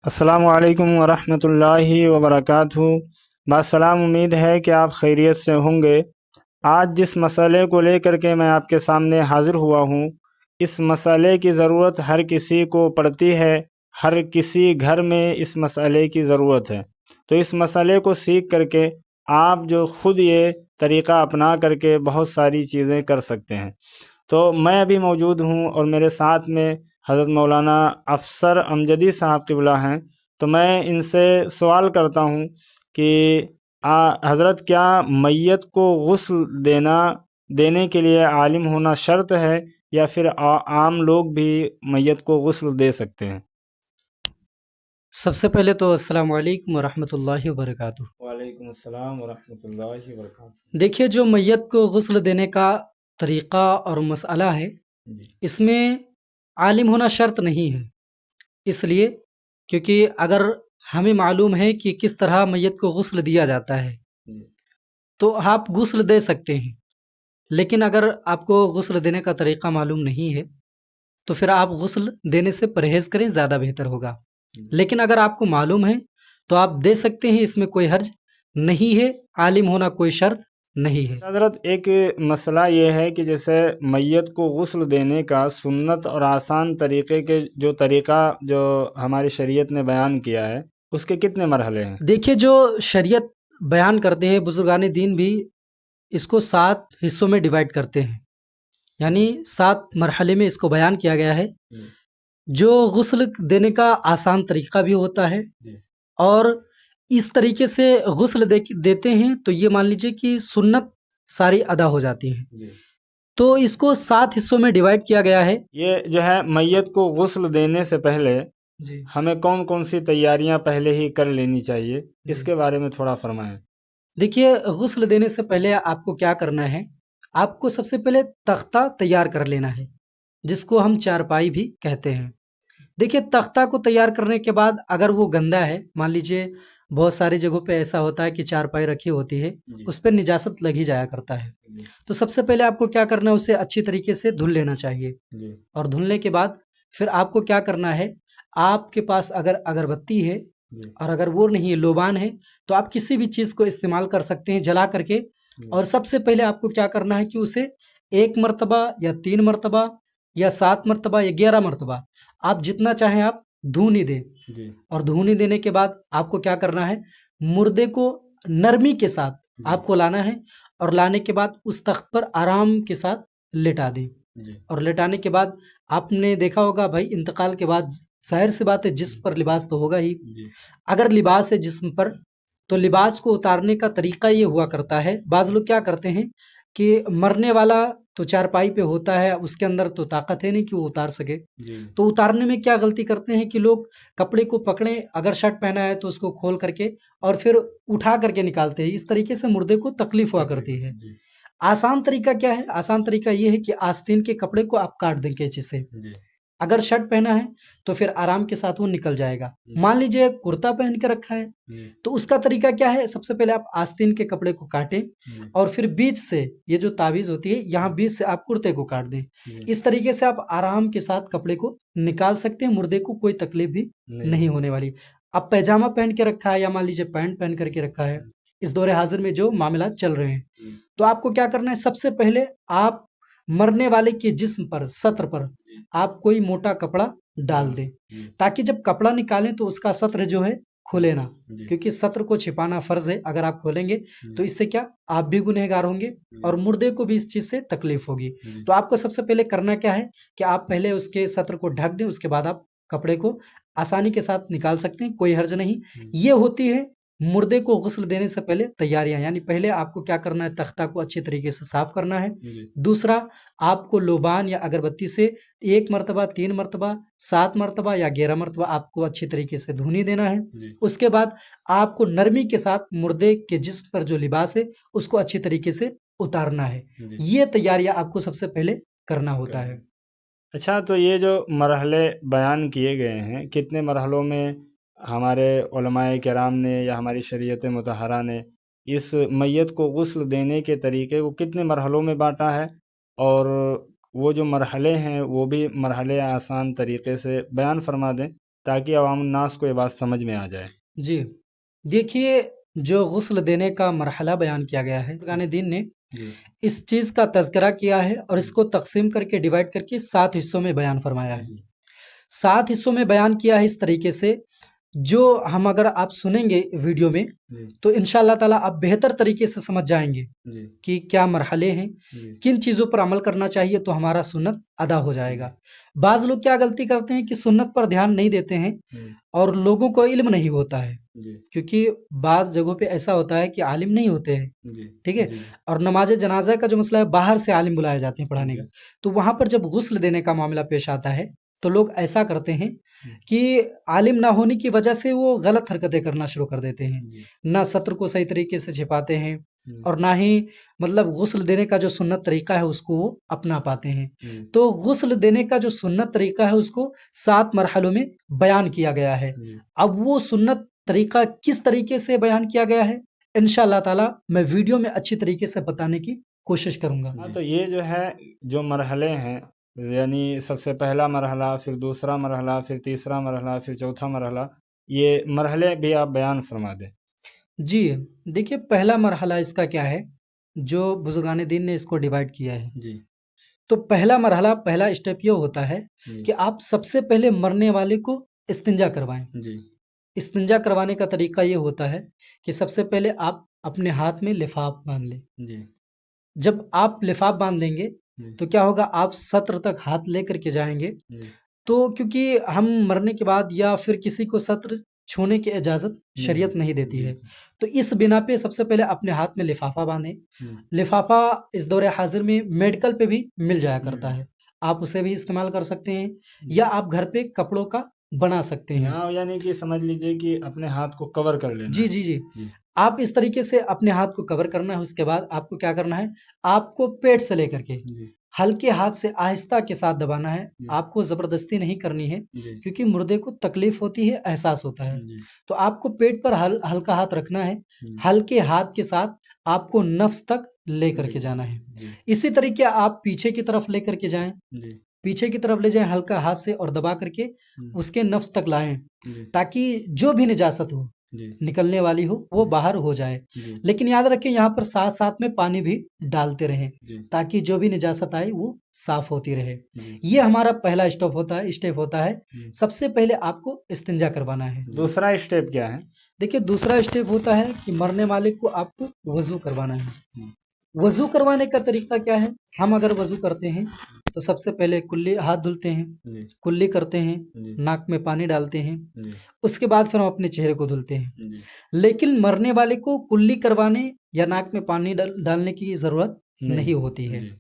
अस्सलामु अलैकुम वरहमतुल्लाहि वबरकातुहू। बासलाम, उम्मीद है कि आप खैरियत से होंगे। आज जिस मसले को लेकर के मैं आपके सामने हाज़िर हुआ हूँ, इस मसले की ज़रूरत हर किसी को पड़ती है। हर किसी घर में इस मसले की ज़रूरत है। तो इस मसले को सीख करके आप जो ख़ुद ये तरीक़ा अपना करके बहुत सारी चीज़ें कर सकते हैं। तो मैं अभी मौजूद हूँ और मेरे साथ में हज़रत मौलाना अफ़सर अमजदी साहब क़िबला हैं। तो मैं इनसे सवाल करता हूँ कि हज़रत, क्या मय्यत को गुस्ल देने के लिए आलिम होना शर्त है, या फिर आम लोग भी मय्यत को गुस्ल दे सकते हैं? सबसे पहले तो अस्सलाम वालेकुम वरहमतुल्लाहि वबरकातुहू। वालेकुम अस्सलाम वरहमतुल्लाहि वबरकातुहू। देखिए, जो मैयत को गुस्ल देने का तरीक़ा और मसला है, जी। इसमें आलिम होना शर्त नहीं है। इसलिए क्योंकि अगर हमें मालूम है कि किस तरह मैयत को गुस्ल दिया जाता है, जी। तो आप गुस्ल दे सकते हैं। लेकिन अगर आपको गुस्ल देने का तरीक़ा मालूम नहीं है, तो फिर आप गुस्ल देने से परहेज़ करें, ज़्यादा बेहतर होगा। लेकिन अगर आपको मालूम है, तो आप दे सकते हैं, इसमें कोई हर्ज नहीं है। आलिम होना कोई शर्त नहीं है। हज़रत, एक मसला ये है कि जैसे मय्यत को गुस्ल देने का सुन्नत और आसान तरीक़े के जो तरीक़ा जो हमारी शरीयत ने बयान किया है, उसके कितने मरहले हैं? देखिए, जो शरीयत बयान करते हैं, बुजुर्गान दीन भी इसको 7 हिस्सों में डिवाइड करते हैं। यानी 7 मरहले में इसको बयान किया गया है। जो गुस्ल देने का आसान तरीक़ा भी होता है, और इस तरीके से गुस्ल देते हैं, तो ये मान लीजिए कि सुन्नत सारी अदा हो जाती हैं। तो इसको 7 हिस्सों में डिवाइड किया गया है। ये जो है, मय्यत को गुस्ल देने से पहले जी। हमें कौन-कौन सी तैयारियां पहले ही कर लेनी चाहिए, इसके बारे में थोड़ा फरमाएं। देखिए, गुस्ल देने से पहले आपको क्या करना है, आपको सबसे पहले तख्ता तैयार कर लेना है, जिसको हम चारपाई भी कहते हैं। देखिए, तख्ता को तैयार करने के बाद अगर वो गंदा है, मान लीजिए बहुत सारी जगहों पे ऐसा होता है कि चारपाई रखी होती है, उस पे निजासत लग ही जाया करता है। तो सबसे पहले आपको क्या करना है, उसे अच्छी तरीके से धुल लेना चाहिए। और धुलने के बाद फिर आपको क्या करना है, आपके पास अगर अगरबत्ती है, और अगर वो नहीं है, लोबान है, तो आप किसी भी चीज़ को इस्तेमाल कर सकते हैं जला करके। और सबसे पहले आपको क्या करना है कि उसे 1 मरतबा या 3 मरतबा या 7 मरतबा या 11 मरतबा, आप जितना चाहें आप धून ही दें। और धूनी देने के बाद आपको क्या करना है, मुर्दे को नरमी के साथ आपको लाना है, और लाने के बाद उस तख्त पर आराम के साथ लेटा दें। और लेटाने के बाद आपने देखा होगा भाई, इंतकाल के बाद जाहिर सी बात है जिस्म पर लिबास तो होगा ही। अगर लिबास है जिस्म पर, तो लिबास को उतारने का तरीका ये हुआ करता है, बाज़ लोग क्या करते हैं कि मरने वाला तो चारपाई पे होता है, उसके अंदर तो ताकत है नहीं कि वो उतार सके। तो उतारने में क्या गलती करते हैं कि लोग कपड़े को पकड़े, अगर शर्ट पहना है तो उसको खोल करके और फिर उठा करके निकालते हैं। इस तरीके से मुर्दे को तकलीफ हुआ करती है। आसान तरीका क्या है? आसान तरीका ये है कि आस्तीन के कपड़े को आप काट दें कैंची से। अगर शर्ट पहना है तो फिर आराम के साथ वो निकल जाएगा। मान लीजिए कुर्ता पहन के रखा है, तो उसका तरीका क्या है, सबसे पहले आप आस्तीन के कपड़े को काटें, और फिर बीच से ये जो ताबीज़ होती है, यहाँ बीच से आप कुर्ते को काट दें। इस तरीके से आप आराम के साथ कपड़े को निकाल सकते हैं, मुर्दे को कोई तकलीफ भी नहीं होने वाली। अब पैजामा पहन के रखा है, या मान लीजिए पैंट पहन करके रखा है, इस दौरे हाजिर में जो मामला चल रहे हैं, तो आपको क्या करना है, सबसे पहले आप मरने वाले के जिस्म पर, सत्र पर आप कोई मोटा कपड़ा डाल दें, ताकि जब कपड़ा निकालें तो उसका सत्र जो है खुले ना, क्योंकि सत्र को छिपाना फर्ज है। अगर आप खोलेंगे तो इससे क्या, आप भी गुनहगार होंगे और मुर्दे को भी इस चीज से तकलीफ होगी। तो आपको सबसे पहले करना क्या है कि आप पहले उसके सत्र को ढक दें, उसके बाद आप कपड़े को आसानी के साथ निकाल सकते हैं, कोई हर्ज नहीं। ये होती है मुर्दे को गुस्ल देने से पहले तैयारियां। यानी पहले आपको क्या करना है, तख्ता को अच्छी तरीके से साफ करना है। दूसरा, आपको लोबान या अगरबत्ती से 1 मरतबा, 3 मरतबा, 7 मरतबा या 11 मरतबा आपको अच्छी तरीके से धुनी देना है। उसके बाद आपको नरमी के साथ मुर्दे के जिस्म पर जो लिबास है उसको अच्छी तरीके से उतारना है। ये तैयारियां आपको सबसे पहले करना होता है। अच्छा, तो ये जो मरहले बयान किए गए हैं, कितने मरहलों में हमारे उलमाए किराम ने या हमारी शरीयत मुतहरा ने इस मय्यत को गुस्ल देने के तरीके को कितने मरहलों में बांटा है? और वो जो मरहले हैं वो भी मरहले आसान तरीके से बयान फरमा दें। ताकि अवाम नास को ये बात समझ में आ जाए। जी देखिए, जो गुस्ल देने का मरहला बयान किया गया है, बुज़ुर्गान दीन ने जी इस चीज़ का तज़किरा किया है और इसको तक़सीम करके डिवाइड करके 7 हिस्सों में बयान फरमाया है। जी 7 हिस्सों में बयान किया है इस तरीके से, जो हम अगर आप सुनेंगे वीडियो में, जी तो इंशाअल्लाह ताला आप बेहतर तरीके से समझ जाएँगे जी कि क्या मरहले हैं, जी किन चीज़ों पर अमल करना चाहिए तो हमारा सुन्नत अदा हो जाएगा। बाज़ लोग क्या गलती करते हैं कि सुन्नत पर ध्यान नहीं देते हैं जी और लोगों को इल्म नहीं होता है, जी क्योंकि बाज़ जगहों पे ऐसा होता है कि आलिम नहीं होते हैं, जी ठीक है? जी और नमाज़े जनाज़ा का जो मसला है, बाहर से आलिम बुलाए जाते हैं पढ़ाने जी का। तो वहाँ पर जब गुस्ल देने का मामला पेश आता है, तो लोग ऐसा करते हैं कि आलिम ना होने की वजह से वो गलत हरकतें करना शुरू कर देते हैं। जी ना सत्र को सही तरीके से छिपाते हैं जी और ना ही मतलब गुस्ल देने का जो सुन्नत तरीका है उसको वो अपना पाते हैं। जी तो गुस्ल देने का जो सुन्नत तरीका है उसको 7 मरहलों में बयान किया गया है। जी अब वो सुन्नत तरीका किस तरीके से बयान किया गया है, इंशाअल्लाह ताला मैं वीडियो में अच्छी तरीके से बताने की कोशिश करूँगा। हाँ, तो ये जो है, जो मरहले हैं, यानी सबसे पहला मरहला, फिर दूसरा मरहला, फिर तीसरा मरहला, फिर चौथा मरहला, ये मरहले भी आप बयान फरमा दें। जी, देखिए पहला मरहला इसका क्या है, जो बुज़ुर्गान दीन ने इसको डिवाइड किया है। जी तो पहला मरहला, पहला स्टेप ये होता है जी कि आप सबसे पहले मरने वाले को इस्तिंजा करवाएँ। जी इस्तिंजा करवाने का तरीका ये होता है कि सबसे पहले आप अपने हाथ में लिफ़ाफ़ बाँध लें। जी जब आप लिफ़ाफ़ बाँध लेंगे, जी तो क्या होगा, आप सत्र तक हाथ लेकर के जाएँगे। जी तो क्योंकि हम मरने के बाद या फिर किसी को सत्र छूने की इजाज़त शरीयत नहीं देती जी है। तो इस बिना पे सबसे पहले अपने हाथ में लिफ़ाफ़ा बाँधें। जी लिफ़ाफ़ा इस दौरे हाज़िर में मेडिकल पे भी मिल जाया मिल करता जाता है। आप उसे भी इस्तेमाल कर सकते हैं या आप घर पे कपड़ों का बना सकते हैं। हाँ, यानी कि समझ लीजिए कि अपने हाथ को कवर कर लेना जी, है। जी, जी। जी आप इस तरीके से अपने हाथ को कवर करना है, उसके बाद आपको क्या करना है, आपको पेट से लेकर के जी हल्के हाथ से आहिस्ता के साथ दबाना है। जी आपको ज़बरदस्ती नहीं करनी है, जी क्योंकि मुर्दे को तकलीफ़ होती है, एहसास होता है। जी तो आपको पेट पर हल्का हाथ रखना है, जी हल्के हाथ के साथ आपको नफ़्स तक लेकर के जाना है। जी इसी तरीके आप पीछे की तरफ लेकर के जाएँ, जी पीछे की तरफ ले जाएँ हल्का हाथ से और दबा करके उसके नफ़्स तक लाएँ, जी ताकि जो भी निजासत हो, जी निकलने वाली हो, वो बाहर हो जाए। जी लेकिन याद रखें, यहाँ पर साथ-साथ में पानी भी डालते रहें, जी ताकि जो भी निजासत आए वो साफ़ होती रहे। जी ये हमारा पहला स्टेप होता है। जी। सबसे पहले आपको इस्तिंजा करवाना है। दूसरा स्टेप क्या है? देखिए दूसरा स्टेप होता है कि मरने वाले को आपको वज़ू करवाना है। हम्म, वज़ू करवाने का तरीका क्या है? हम अगर वज़ू करते हैं, तो सबसे पहले कुल्ली हाथ धुलते हैं, जी कुल्ली करते हैं, जी नाक में पानी डालते हैं, जी उसके बाद फिर हम अपने चेहरे को धुलते हैं। जी लेकिन मरने वाले को कुल्ली करवाने या नाक में पानी डालने की ज़रूरत नहीं नहीं होती है। जी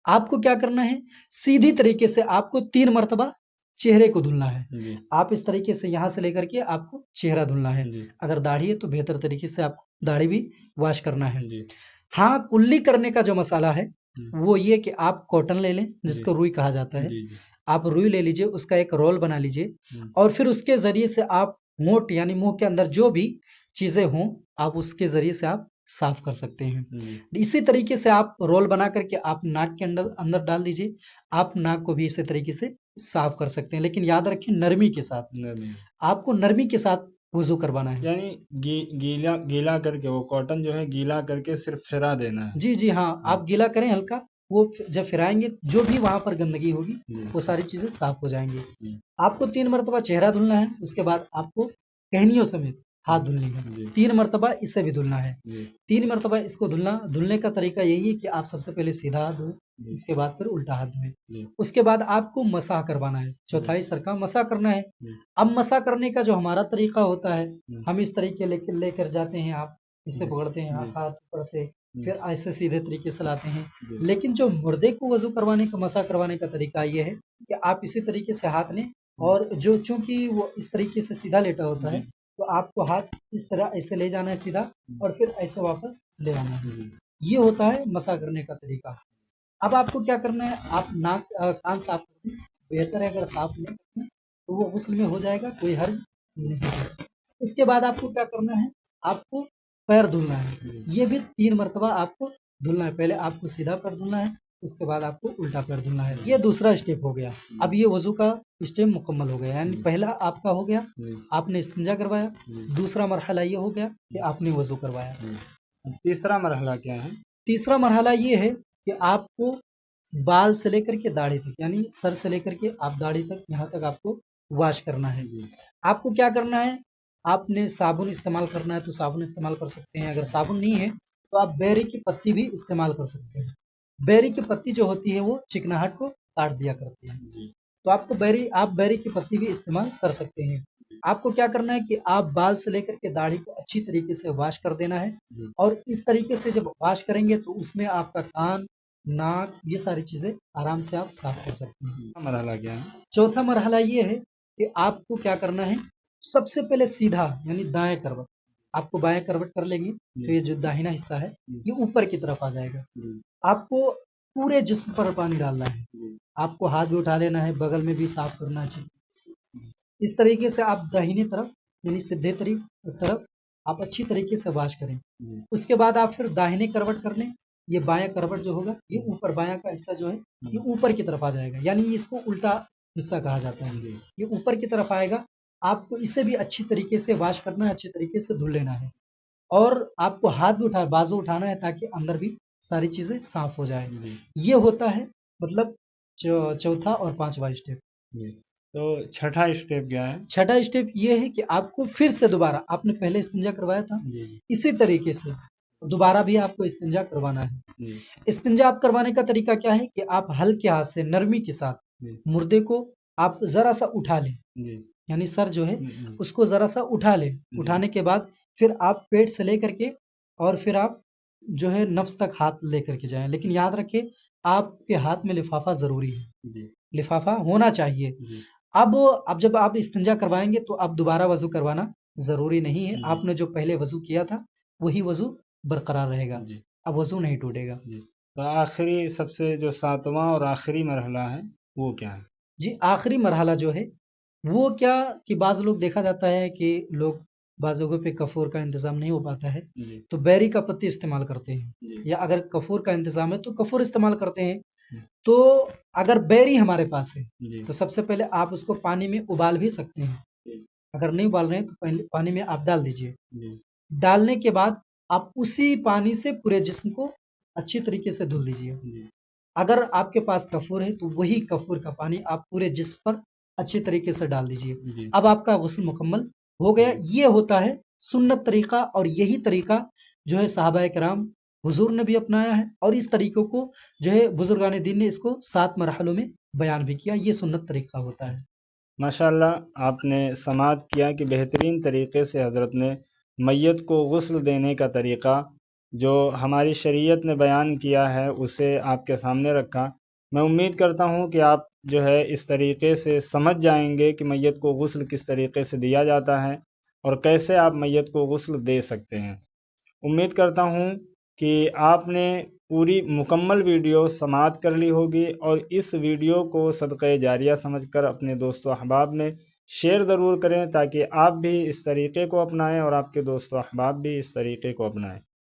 आपको क्या करना है, सीधी तरीके से आपको 3 मर्तबा चेहरे को धुलना है। जी आप इस तरीके से यहाँ से लेकर के आपको चेहरा धुलना है। जी अगर दाढ़ी है तो बेहतर तरीके से आपको दाढ़ी भी वॉश करना है। जी हाँ, कुल्ली करने का जो मसाला है, हम्म, वो ये कि आप कॉटन ले लें, जी जिसको रुई कहा जाता है। जी जी आप रुई ले लीजिए, उसका एक रोल बना लीजिए हम्म, और फिर उसके ज़रिए से आप होंठ यानी मुँह के अंदर जो भी चीज़ें हों, आप उसके ज़रिए से आप साफ़ कर सकते हैं। जी इसी तरीके से आप रोल बना कर के आप नाक के अंदर अंदर डाल दीजिए। आप नाक को भी इसी तरीके से साफ़ कर सकते हैं, लेकिन याद रखें नरमी के साथ। नहीं, आपको नरमी के साथ वज़ू करवाना है। यानी गीला गीला करके, वो कॉटन जो है गीला करके सिर्फ फैला देना है। जी, जी, हाँ, आप गीला करें हल्का, वो जब फिराएँगे, जो भी वहाँ पर गंदगी होगी, जी वो सारी चीज़ें साफ़ हो जाएँगी। जी आपको 3 मर्तबा चेहरा धुलना है, उसके बाद आपको टहनियों समेत हाथ धुलने हैं। जी 3 मर्तबा इससे भी धुलना है। जी 3 मर्तबा इसको धुलने का तरीका यही है कि आप सबसे पहले सीधा हाथ धोएँ, जी उसके बाद फिर उल्टा हाथ धोएँ। जी उसके बाद आपको मसाह करवाना है, चौथाई सर का मसाह करना है। जी अब मसाह करने का जो हमारा तरीका होता है, जी हम इस तरीके लेकर जाते हैं, आप इसे जी पकड़ते हैं जी हाथ ऊपर से, जी फिर ऐसे सीधे तरीके से लाते हैं। जी लेकिन जो मुर्दे को वज़ू करवाने का मसाह करवाने का तरीका ये है कि आप इसी तरीके से हाथ लें और जो चूँकि वो इस तरीके से सीधा लेटा होता है, जी तो आपको हाथ इस तरह ऐसे ले जाना है सीधा और फिर ऐसे वापस ले आना है। जी ये होता है मसाह करने का तरीका। अब आपको क्या करना है, आप कान साफ कर लें, बेहतर है अगर साफ नहीं करना तो वो गुस्ल में हो जाएगा, कोई हर्ज नहीं है। इसके बाद आपको क्या करना है, आपको पैर धुलना है। जी ये भी 3 मर्तबा आपको धुलना है। पहले आपको सीधा पैर धुलना है, उसके बाद आपको उल्टा पैर धुलना है। ये दूसरा स्टेप हो गया। अब ये वजू का स्टेप मुकम्मल हो गया, यानी पहला आपका हो गया, आपने इस्तिंजा करवाया। दूसरा मरहला ये हो गया कि आपने वजू करवाया। तीसरा मरहला क्या है? तीसरा मरहला ये है कि आपको बाल से लेकर के दाढ़ी तक, यानी सर से लेकर के आप दाढ़ी तक, यहाँ तक आपको वॉश करना है। आपको क्या करना है, आपने साबुन इस्तेमाल करना है तो साबुन इस्तेमाल कर सकते हैं। अगर साबुन नहीं है तो आप बेरी की पत्ती भी इस्तेमाल कर सकते हैं। बेरी की पत्ती जो होती है वो चिकनाहट को काट दिया करती है, तो आप बेरी की पत्ती भी इस्तेमाल कर सकते हैं। आपको क्या करना है कि आप बाल से लेकर के दाढ़ी को अच्छी तरीके से वॉश कर देना है, और इस तरीके से जब वॉश करेंगे तो उसमें आपका कान, नाक, ये सारी चीजें आराम से आप साफ कर सकते हैं। मरहला क्या है? चौथा मरहला ये है कि आपको क्या करना है, सबसे पहले सीधा यानी दाएं करवट, आपको बाएं करवट कर लेंगे तो ये जो दाहिना हिस्सा है ये ऊपर की तरफ आ जाएगा। आपको पूरे जिस्म पर पानी डालना है, आपको हाथ भी उठा लेना है, बगल में भी साफ करना चाहिए। इस तरीके से आप दाहिने तरफ यानी सीधे तरफ आप अच्छी तरीके से वॉश करें। उसके बाद आप फिर दाहिने करवट कर लें। ये बायां करवट जो होगा ये ऊपर, बायां का हिस्सा जो है ये ऊपर की तरफ आ जाएगा, यानी इसको उल्टा हिस्सा कहा जाता है। ये ऊपर की तरफ आएगा। आपको इसे भी अच्छी तरीके से वॉश करना है, अच्छी तरीके से धुल लेना है, और आपको हाथ भी बाजू उठाना है ताकि अंदर भी सारी चीजें साफ हो जाए। ये होता है मतलब चौथा और पांचवा स्टेप। तो छठा स्टेप क्या है? छठा स्टेप ये है कि आपको फिर से दोबारा, आपने पहले इस्तिंजा करवाया था, इसी तरीके से दोबारा भी आपको इस्तिंजा करवाना है। इस्तिंजा आप करवाने का तरीका क्या है कि आप हल्के हाथ से नरमी के साथ मुर्दे को आप जरा सा उठा लें, यानी सर जो है उसको जरा सा उठा लें। उठाने के बाद फिर आप पेट से लेकर के और फिर आप जो है नफ्स तक हाथ लेकर के जाएं, लेकिन याद रखें आपके हाथ में लिफाफा जरूरी है, लिफाफा होना चाहिए। अब जब आप इस्तिंजा करवाएंगे तो अब दोबारा वजू करवाना जरूरी नहीं है। आपने जो पहले वजू किया था वही वजू बरकरार रहेगा, अब वजू नहीं टूटेगा। तो आखिरी सबसे जो सातवां और आखिरी मरहला है वो क्या है? जी, आखिरी मरहला जो है वो क्या कि बाज लोग देखा जाता है कि लोग बाज़ जगहों पे कफूर का इंतजाम नहीं हो पाता है तो बेरी का पत्ती इस्तेमाल करते हैं, या अगर कफूर का इंतजाम है तो कफूर इस्तेमाल करते हैं। तो अगर बेरी हमारे पास है तो सबसे पहले आप उसको पानी में उबाल भी सकते हैं। अगर नहीं उबाल रहे हैं तो पहले पानी में आप डाल दीजिए। डालने के बाद आप उसी पानी से पूरे जिस्म को अच्छी तरीके से धुल दीजिए। अगर आपके पास कफूर है तो वही कफूर का पानी आप पूरे जिस्म पर अच्छी तरीके से डाल दीजिए। अब आपका गुस्ल मुकम्मल हो गया। ये होता है सुन्नत तरीका, और यही तरीका जो है सहाबाए किराम हुजूर ने भी अपनाया है, और इस तरीकों को जो है बुजुर्गान दीन ने इसको 7 मरहलों में बयान भी किया। ये सुन्नत तरीका होता है। माशाअल्लाह आपने समाअत किया कि बेहतरीन तरीके से हज़रत ने मैयत को गुस्ल देने का तरीक़ा जो हमारी शरीयत ने बयान किया है उसे आपके सामने रखा। मैं उम्मीद करता हूँ कि आप जो है इस तरीक़े से समझ जाएंगे कि मैयत को गुस्ल किस तरीक़े से दिया जाता है और कैसे आप मैयत को गुस्ल दे सकते हैं। उम्मीद करता हूँ कि आपने पूरी मुकम्मल वीडियो समाअत कर ली होगी, और इस वीडियो को सदक़े जारिया समझकर अपने दोस्तों अहबाब में शेयर ज़रूर करें ताकि आप भी इस तरीक़े को अपनाएं और आपके दोस्तों अहबाब भी इस तरीक़े को अपनाएं।